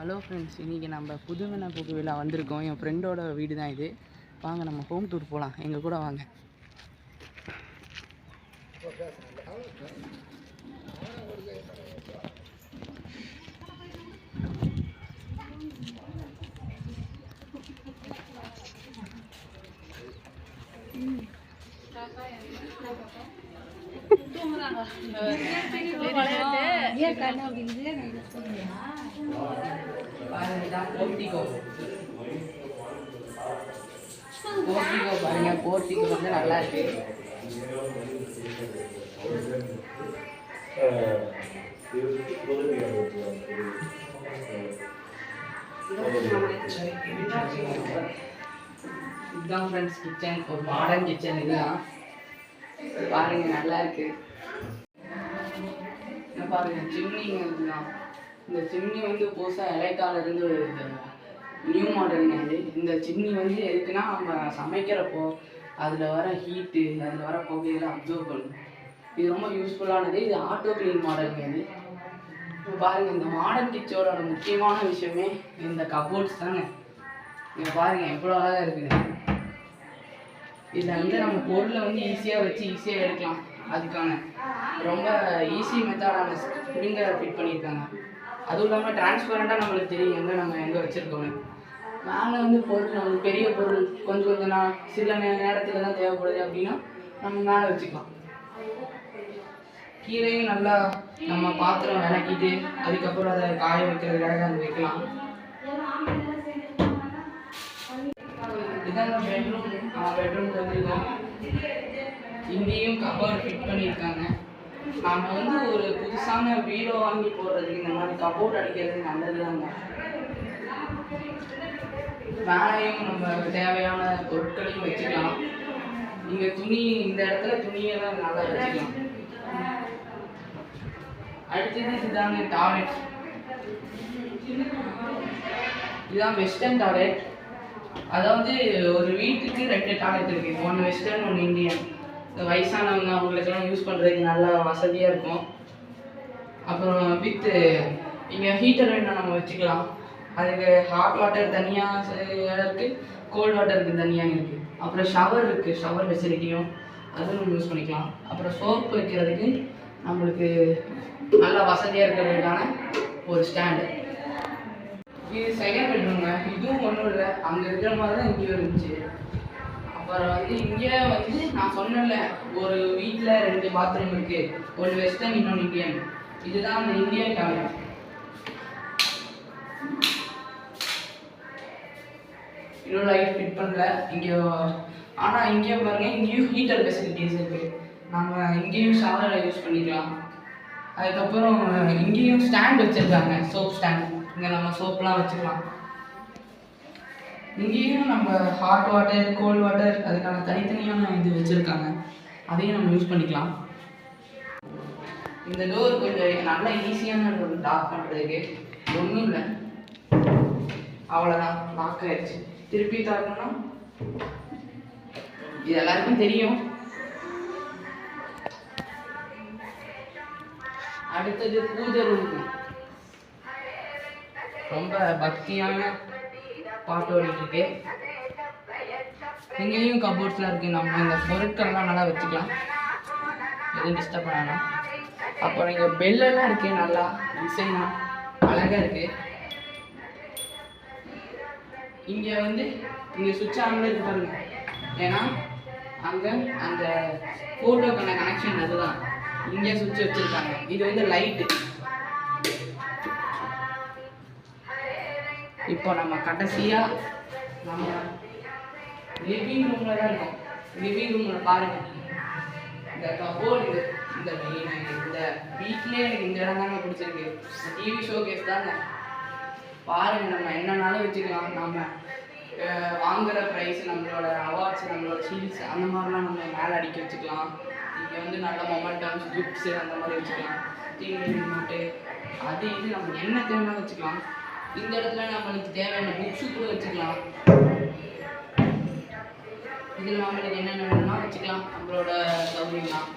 Hello friends, இன்றைக்கி நம்ம புதுமனை கோவிலா வந்திருக்கோம். என் ஃப்ரெண்டோட வீடு தான் இது. வாங்க நம்ம ஹோம் டூர் போகலாம். எங்கள் கூட வாங்க. போர்ட்டிகோ பாருங்க, போர்ட்டிகோ வந்து நல்லா இருக்கு. இதுதான் ஃப்ரெண்ட்ஸ் கிச்சன், ஒரு மாடர்ன் கிச்சன். இதுதான் பாருங்க, நல்லா இருக்கு. பாருங்க சிம்னிங்க. இதுதான் இந்த சிம்னி வந்து புதுசாக எலைக்கால இருந்து நியூ மாடல்ங்க. இது இந்த சிம்னி வந்து எதுக்குன்னா, நம்ம சமைக்கிறப்போ அதில் வர ஹீட்டு, அதில் வர புகையெல்லாம் அப்சர்வ் பண்ணும். இது ரொம்ப யூஸ்ஃபுல்லானது. இது ஆட்டோ கிளீன் மாடலுங்க. இது இப்போ பாருங்கள், இந்த மாடர்ன் கிச்சனோட முக்கியமான விஷயமே இந்த கபோர்ட்ஸ் தாங்க. இங்கே பாருங்கள் எவ்வளோ அழகாக இருக்குது. இதில் வந்து நம்ம பொருளை வந்து ஈஸியாக வச்சு ஈஸியாக எடுக்கலாம். அதுக்கான ரொம்ப ஈஸி மெத்தடான ஸ்ப்ரிங்கை ஃபிட் பண்ணியிருக்காங்க. அதுவும் இல்லாமல் டிரான்ஸ்பரண்ட்டாக நம்மளுக்கு தெரியும் நம்ம எங்கே வச்சுருக்கோன்னு. மேலே வந்து பொருள், நம்மளுக்கு பெரிய பொருள் கொஞ்சம் சில நேரத்தில் தான் தேவைப்படுது அப்படின்னா நம்ம மேலே வச்சுக்கலாம். கீழேயும் நல்லா நம்ம பாத்திரம் விளக்கிட்டு அதுக்கப்புறம் அதை காய வைக்கிறதுக்காக அங்கே வைக்கலாம். இதான் பெட்ரூம். பெட்ரூம் வந்துருக்கோம். இங்கேயும் கபோர்ட் ஃபிட் பண்ணியிருக்காங்க. நாம் வந்து ஒரு புதுசான பீரோ வாங்கி போடுறதுக்கு இந்த மாதிரி கபோர்ட் அடிக்கிறது நல்லது தாங்க. மேலேயும் நம்ம தேவையான பொருட்களையும் வச்சுக்கலாம். இங்கே துணி, இந்த இடத்துல துணியெல்லாம் நல்லா வச்சுக்கலாம். அடுத்தது இதுதாங்க டாய்லெட். இதுதான் வெஸ்டர்ன் டாய்லெட். அதாவது ஒரு வீட்டுக்கு 2 டாய்லெட் இருக்குது. ஒன்று வெஸ்டர்ன், ஒன்று இந்தியன். இந்த வயசானவங்க அவங்களுக்கெல்லாம் யூஸ் பண்ணுறதுக்கு நல்லா வசதியாக இருக்கும். அப்புறம் வித்து இங்கே ஹீட்டர் வேணும் நம்ம வச்சுக்கலாம். அதுக்கு ஹாட் வாட்டர் தனியாக இருக்குது, கோல்டு வாட்டருக்கு தனியாக இருக்குது. அப்புறம் ஷவர் இருக்குது, ஷவர் ஃபெசிலிட்டியும் அதுவும் நம்ம யூஸ் பண்ணிக்கலாம். அப்புறம் சோப்பு வைக்கிறதுக்கு நம்மளுக்கு நல்லா வசதியாக இருக்கிறதுக்கான ஒரு ஸ்டாண்டு. இது செகண்ட் பெட்ரூம்ங்க. இதுவும் ஒன்றும் இல்லை, அங்கே இருக்கிற மாதிரி தான் இங்கேயும் இருந்துச்சு. அப்புறம் வந்து இங்கே வந்து நான் சொன்னேன்ல, ஒரு வீட்டில் 2 பாத்ரூம் இருக்குது. ஒன்று வெஸ்டர்ன், இன்னொன்று இந்தியன். இதுதான் அந்த இந்தியன் டாய்லெட். இன்னும் லைட் ஃபிட் பண்ணல இங்கே. ஆனால் இங்கேயும் பாருங்கள், இங்கேயும் ஹீட்டர் ஃபெசிலிட்டிஸ் இருக்குது. நம்ம இங்கேயும் ஷவரை யூஸ் பண்ணிக்கலாம். அதுக்கப்புறம் இங்கேயும் ஸ்டாண்ட் வச்சுருக்காங்க, சோப் ஸ்டாண்ட். இங்கே நம்ம சோப்லாம் வச்சுக்கலாம். இங்கேயும் நம்ம ஹாட் வாட்டர், கோல்டு வாட்டர் அதுக்கான தனித்தனியான இது வச்சுருக்காங்க. அதையும் நம்ம யூஸ் பண்ணிக்கலாம். இந்த டோர் கொஞ்சம் நல்லா ஈஸியான ஒரு லாக் பண்ணுறதுக்கு. ஒன்றும் இல்லை, அவ்வளோதான், லாக் ஆயிடுச்சு. திருப்பி திறக்கணும்னா இது எல்லாருக்கும் தெரியும். அடுத்தது பூஜை ரூம். ரொம்ப பக்தியான பாட்டு ஓடிட்டு இருக்கு. இங்கேயும் கபோர்ட்ஸ்லாம் இருக்குது. நம்ம இந்த பொருட்கள்லாம் நல்லா வச்சுக்கலாம், எதுவும் டிஸ்டர்ப் பண்ணலாம். அப்புறம் இங்கே பெல்லெல்லாம் இருக்குது, நல்லா டிசைனாக அழகாக இருக்குது. இங்கே வந்து இங்கே சுவிட்ச் ஆன்ல இருக்கு பாருங்க. ஏன்னா அங்கே அந்த ஃபோட்டோக்கான கனெக்ஷன் அதுதான். இங்கே சுவிட்ச் வச்சுருக்காங்க. இது வந்து லைட்டு. இப்போ நம்ம கடைசியாக நம்ம லிவிங் ரூமில் தான் இருக்கோம். லிவிங் ரூமில் பாருங்கள், இந்த கபோர்டு, இந்த வீட்டிலே எனக்கு இந்த இடம் தாங்க பிடிச்சிருக்கு. இந்த டிவி ஷோகேஸ் தாங்க. பாருங்கள், நம்ம என்னன்னாலும் வச்சுக்கலாம். நம்ம வாங்குகிற ப்ரைஸ், நம்மளோட அவார்ட்ஸ், நம்மளோட ஷீல்ட்ஸ் அந்த மாதிரிலாம் நம்ம மேலே அடிக்க வச்சுக்கலாம். இங்கே வந்து நல்ல மொமெண்டம்ஸ், கிஃப்ட்ஸு அந்த மாதிரி வச்சுக்கலாம். டிவி ரிமோட்டு அது இது நம்ம என்ன தேவைன்னா வச்சுக்கலாம். இந்த இடத்துல நம்மளுக்கு தேவையான புக்ஸு கூட வச்சுக்கலாம். இதில் நம்மளுக்கு என்னென்ன வேணும்னா வச்சுக்கலாம், நம்மளோட சௌகரியம்லாம்.